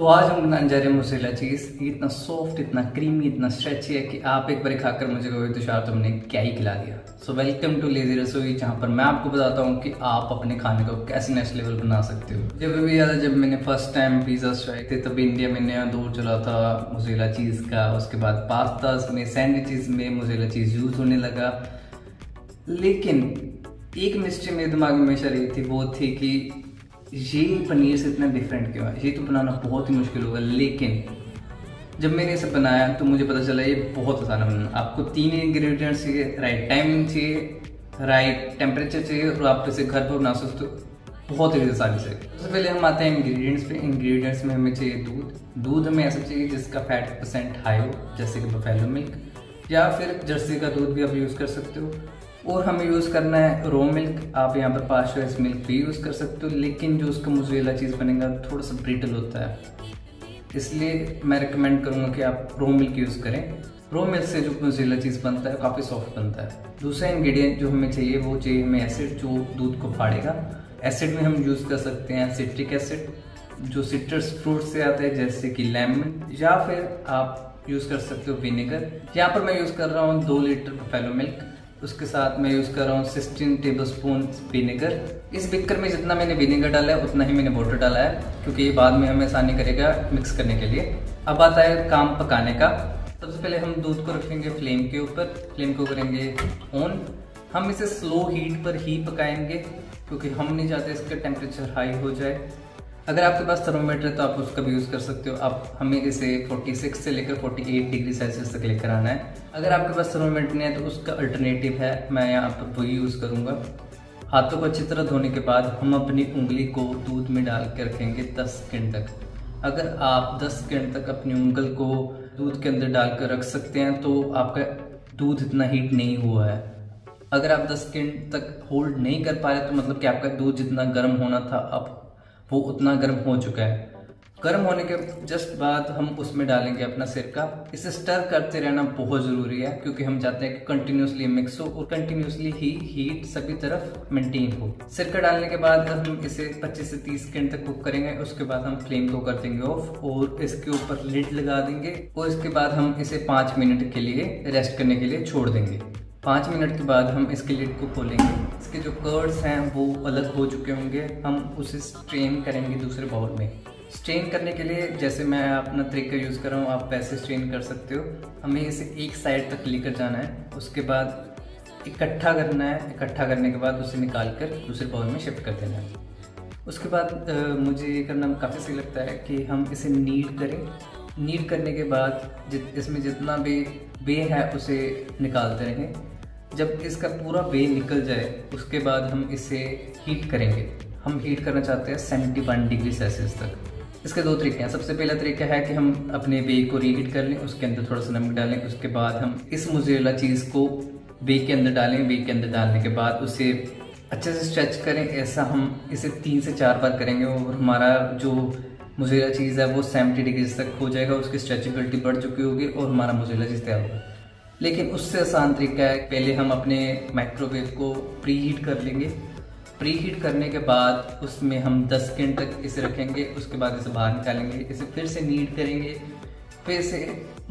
तो आज हम बनाने जा रहे हैं मोज़रेला चीज़। ये इतना सॉफ्ट, इतना क्रीमी, इतना स्ट्रेची है कि आप एक बार खाकर मुझे कहोगे तुषार तुमने क्या ही खिला दिया। सो वेलकम टू लेजी रसोई, जहाँ पर मैं आपको बताता हूँ कि आप अपने खाने को कैसे नेक्स्ट लेवल बना सकते हो। जब भी याद है जब मैंने फर्स्ट टाइम पिज़्ज़ा ट्राई थे, तभी इंडिया में नया दौर चला था मोज़रेला चीज़ का। उसके बाद पास्तास में, सैंडविचेस में मोज़रेला चीज़ यूज़ होने लगा। लेकिन एक मिस्ट्री मेरे दिमाग में हमेशा रही थी, वो थी कि ये पनीर से इतना डिफरेंट क्यों है। ये तो बनाना बहुत ही मुश्किल होगा। लेकिन जब मैंने इसे बनाया तो मुझे पता चला ये बहुत आसान है बनाना। आपको 3 इंग्रेडिएंट्स चाहिए, राइट टाइमिंग चाहिए, राइट टेम्परेचर चाहिए, और आप इसे घर पर बना सकते हो बहुत ही आसानी से। सबसे पहले हम आते हैं इंग्रेडिएंट्स पे। इंग्रेडिएंट्स में हमें चाहिए दूध हमें ऐसा चाहिए जिसका फैट % हाई हो, जैसे कि बफेलो मिल्क या फिर जर्सी का दूध भी आप यूज़ कर सकते हो। और हमें यूज़ करना है रो मिल्क। आप यहाँ पर पाश्चराइज्ड मिल्क भी यूज़ कर सकते हो, लेकिन जो उसका मोज़रेला चीज़ बनेगा थोड़ा सा ब्रिटल होता है, इसलिए मैं रिकमेंड करूँगा कि आप रो मिल्क यूज़ करें। रो मिल्क से जो मोज़रेला चीज़ बनता है काफ़ी सॉफ्ट बनता है। दूसरा इंग्रेडिएंट जो हमें चाहिए वो चाहिए हमें एसिड, जो दूध को फाड़ेगा। एसिड में हम यूज़ कर सकते हैं सिट्रिक एसिड, जो सिट्रस फ्रूट से आता है, जैसे कि लेमन, या फिर आप यूज़ कर सकते हो विनेगर। यहाँ पर मैं यूज़ कर रहा हूँ 2 लीटर बफेलो मिल्क। उसके साथ मैं यूज़ कर रहा हूँ 16 टेबलस्पून विनेगर। इस बिकर में जितना मैंने विनेगर डाला है उतना ही मैंने वाटर डाला है, क्योंकि ये बाद में हमें आसानी करेगा मिक्स करने के लिए। अब आता है काम पकाने का। सबसे पहले हम दूध को रखेंगे फ्लेम के ऊपर। फ्लेम को करेंगे ऑन। हम इसे स्लो हीट पर ही पकाएंगे, क्योंकि हम नहीं चाहते इसका टेम्परेचर हाई हो जाए। अगर आपके पास थर्मोमीटर है तो आप उसका भी यूज़ कर सकते हो। आप हमें इसे 46 से लेकर 48 डिग्री सेल्सियस तक लेकर आना है। अगर आपके पास थर्मोमीटर नहीं है तो उसका अल्टरनेटिव है, मैं यहाँ पर वही यूज़ करूँगा। हाथों को अच्छी तरह धोने के बाद हम अपनी उंगली को दूध में डाल के रखेंगे 10 सेकंड तक। अगर आप 10 सेकंड तक अपनी उंगल को दूध के अंदर डाल कर रख सकते हैं तो आपका दूध इतना हीट नहीं हुआ है। अगर आप 10 सेकंड तक होल्ड नहीं कर पा रहे तो मतलब कि आपका दूध जितना गर्म होना था अब वो उतना गर्म हो चुका है। गर्म होने के जस्ट बाद हम उसमें डालेंगे अपना सिरका। इसे स्टर करते रहना बहुत ज़रूरी है, क्योंकि हम चाहते हैं कि कंटिन्यूसली मिक्स हो और कंटिन्यूसली ही हीट सभी तरफ मेंटेन हो। सिरका डालने के बाद हम इसे 25 से 30 सेकंड तक कुक करेंगे। उसके बाद हम फ्लेम को कर देंगे ऑफ और इसके ऊपर लिड लगा देंगे, और इसके बाद हम इसे 5 मिनट के लिए रेस्ट करने के लिए छोड़ देंगे। 5 मिनट के बाद हम इसके लिड को खोलेंगे। इसके जो कर्ड्स हैं वो अलग हो चुके होंगे। हम उसे स्ट्रेन करेंगे दूसरे बाउल में। स्ट्रेन करने के लिए जैसे मैं अपना तरीका यूज़ कर रहा हूँ, आप वैसे स्ट्रेन कर सकते हो। हमें इसे एक साइड तक लेकर जाना है, उसके बाद इकट्ठा करना है। इकट्ठा करने के बाद उसे निकाल कर दूसरे बाउल में शिफ्ट कर देना है। उसके बाद मुझे ये करना काफ़ी सही लगता है कि हम इसे नीड करें। नीड करने के बाद इसमें जितना भी वे है उसे निकालते रहें। जब इसका पूरा वे निकल जाए उसके बाद हम इसे हीट करेंगे। हम हीट करना चाहते हैं 71 डिग्री सेल्सियस तक। इसके 2 तरीके हैं। सबसे पहला तरीका है कि हम अपने वे को रीहीट कर लें, उसके अंदर थोड़ा सा नमक डालें। उसके बाद हम इस मोज़रेला चीज़ को वे के अंदर डालें। वे के अंदर डालने के बाद उसे अच्छे से स्ट्रेच करें। ऐसा हम इसे 3 से 4 बार करेंगे और हमारा जो मोज़रेला चीज़ है वो 70 डिग्री तक हो जाएगा। उसकी स्ट्रेचेबिलिटी बढ़ चुकी होगी और हमारा मोज़रेला चीज़ तैयार होगा। लेकिन उससे आसान तरीका है, पहले हम अपने माइक्रोवेव को प्री हीट कर लेंगे। प्री हीट करने के बाद उसमें हम 10 सेकंड तक इसे रखेंगे। उसके बाद इसे बाहर निकालेंगे, इसे फिर से नीट करेंगे, फिर से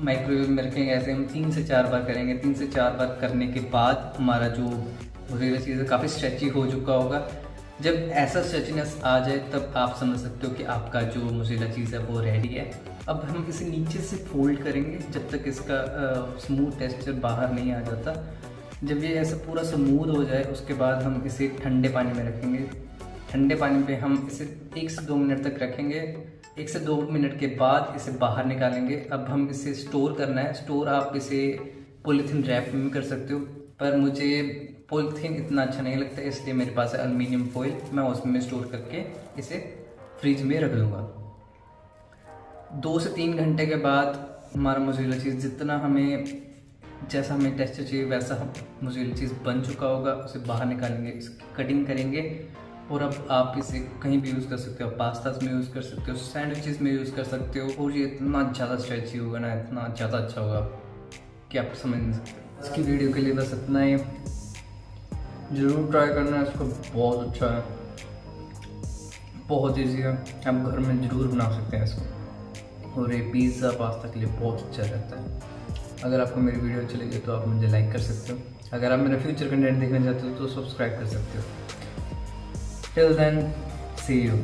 माइक्रोवेव में रखेंगे। ऐसे हम 3 से 4 बार करेंगे। 3 से 4 बार करने के बाद हमारा जो मोज़रेला चीज़ है काफ़ी स्ट्रेची हो चुका होगा। जब ऐसा स्ट्रेचीनेस आ जाए तब आप समझ सकते हो कि आपका जो मोज़रेला चीज़ है वो रेडी है। अब हम इसे नीचे से फोल्ड करेंगे जब तक इसका स्मूथ टेक्सचर बाहर नहीं आ जाता। जब ये ऐसा पूरा स्मूथ हो जाए उसके बाद हम इसे ठंडे पानी में रखेंगे। ठंडे पानी पे हम इसे 1 से 2 मिनट तक रखेंगे। 1 से 2 मिनट के बाद इसे बाहर निकालेंगे। अब हम इसे स्टोर करना है। स्टोर आप इसे पॉलीथीन रैप में भी कर सकते हो, पर मुझे पॉलीथीन इतना अच्छा नहीं लगता, इसलिए मेरे पास है एल्युमिनियम फॉइल। मैं उसमें स्टोर करके इसे फ्रिज में रख दूँगा। 2 से 3 घंटे के बाद हमारा मोज़रेला चीज़ जितना हमें जैसा हमें टेक्सचर चाहिए वैसा मोज़रेला चीज़ बन चुका होगा। उसे बाहर निकालेंगे, इसकी कटिंग करेंगे, और अब आप इसे कहीं भी यूज़ कर सकते हो। पास्तास में यूज़ कर सकते हो, सैंडविचेस में यूज़ कर सकते हो, और ये इतना ज़्यादा स्ट्रेची होगा ना, इतना ज़्यादा अच्छा होगा कि आप समझ नहीं सकते। इसकी वीडियो के लिए बस इतना ही। ज़रूर ट्राई करना, इसको बहुत अच्छा है, बहुत ईजी है। आप घर में ज़रूर बना सकते हैं इसको। और ये पिज़्ज़ा पास्ता के लिए बहुत अच्छा रहता है। अगर आपको मेरी वीडियो अच्छी लगी तो आप मुझे लाइक कर सकते हो। अगर आप मेरा फ्यूचर कंटेंट देखना चाहते हो तो सब्सक्राइब कर सकते हो। Till then, see you.